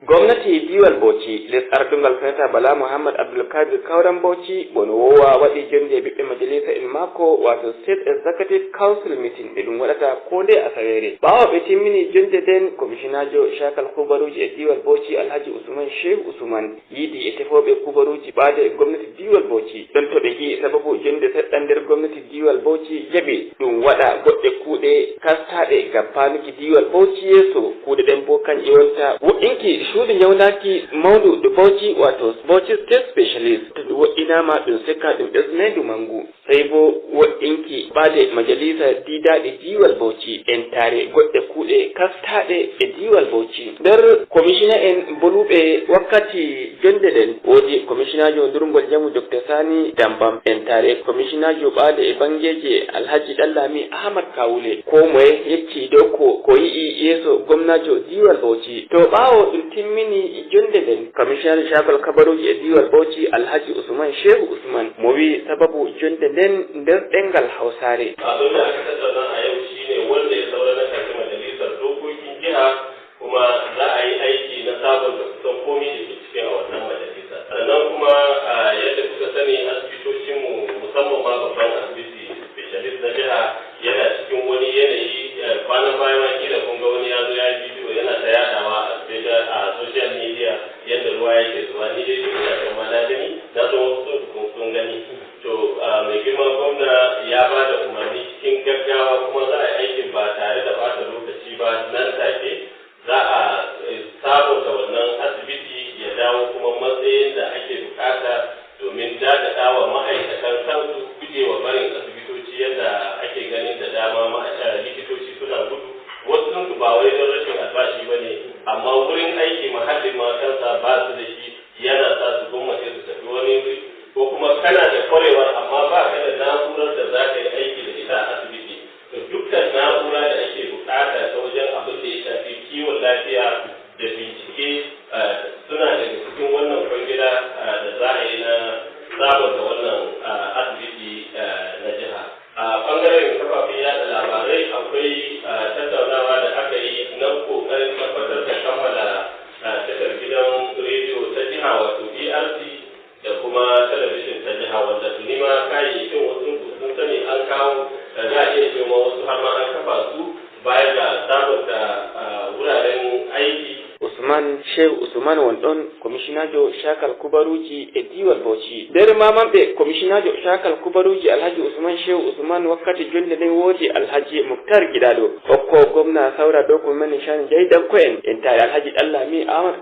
Gwamnati diwal Bauchi lesar dungal sanata Bala Muhammad Abdulkadir Kauran Bauchi bono wowa waɗi jonde ɓiɓɓe majalisa in mako wato State Executive Council meeting ɗum waɗata ko nde asawere ɓawo ɓe timmini jonde den commissionajo shakal kubaruji e diwal Bauchi Alhaji Usman Shehu Usman yiidi e tefoɓe kubaruji ɓaade gwamnati diwal Bauchi ɗon to ɓe yi sababu jonde seɗɗa nder gwamnati diwal Bauchi jaɓi ɗum waɗa goɗɗe kuuɗe kastaɗe gappanuki diwal Bauchi yeeso kuuɗe ɗen bo kanƴe wonta woɗɗinki suudu nyawnaki mawdu do Bauchi wato Bauchi State Specialist to woɗɗinama ɗum sekka ɗum ɗesnaydu mangu sai bo woɗɗinki ɓaade majalisa didaɗe diwal Bauchi en tare goɗɗe kuuɗe kastaɗe e diwal Bauchi nder commissioner en boluɓe wakkati jonde den woodi commissionajo durgol jamu Dr Sani Dambam en tare commissionajo ɓaade e bangeje Alhaji Dallami Ahmad Kawule ko moye yecci dow ko yi'i yeeso gwamnajo diwal Bauchi to ɓawo ɗum timmini jonde den commissioner shakal kabaruji e diwal Bauchi Alhaji Usman Shehu Usman mo wi sababu jonde den nder ɗengal Hausare abin da aka tattauna a yau shine wanda ya saura na karshe majalisar dokokin jiha kuma za a yi aiki na sabunta kusan komai da ke cikin a wannan majalisa sannan kuma yadda kuka sani asibitocinmu musamman ma babban asibiti specialist na jiha yana cikin wani yanayi kwanan bayan kila kun ga wani ya zo ya yi bidiyo yana ta yadawa a social media yadda ruwa yake zuwa ni dai duk da kuma na gani na so wasu sun gani to mai girman gwamna ya ba da umarni cikin gaggawa kuma za a yi aikin ba tare da bata lokaci ba nan take za a sabunta wannan asibiti ya dawo kuma matsayin da ake bukata domin dadada wa ma'aikatan kansu gujewa barin asibitoci yadda ake ganin da dama likitoci suna gudu wasu sun ba wai don rashin albashi ba ne amma wurin aiki mahallin ma kansa ba su da shi yana sa su gwamnati su tafi wani wuri ko kuma kana da kwarewar amma ba ka da na'urar da za ka yi aiki da ita a asibiti to dukkan na'ura da ake bukata ta wajen abin da ya shafi kiwon lafiya da bincike suna daga cikin wannan kwangila da za a yi na sabunta wannan asibiti na jiha a bangaren kafafen yada labarai akwai tattaunawa da aka yi na kokarin tabbatar da kammala tashar gidan rediyo ta jiha wato DRC da kuma talabijin ta jiha wanda tuni ma kayayyakin wasu sun sani an kawo da za a iya cewa wasu har ma an kafa su baya ga sabunta wuraren aiki. Usman Shehu Usman wonɗon commissionajo shakal kubaruji e diwal Bauchi nder mamamɓe commissionajo shakal kubaruji Alhaji Usman Shehu Usman wakkati jonde nden woodi Alhaji Muktar Gidaɗo hokko gwamna sawra dow ko men shani jeydan ko en tare Alhaji Dallami Ahmad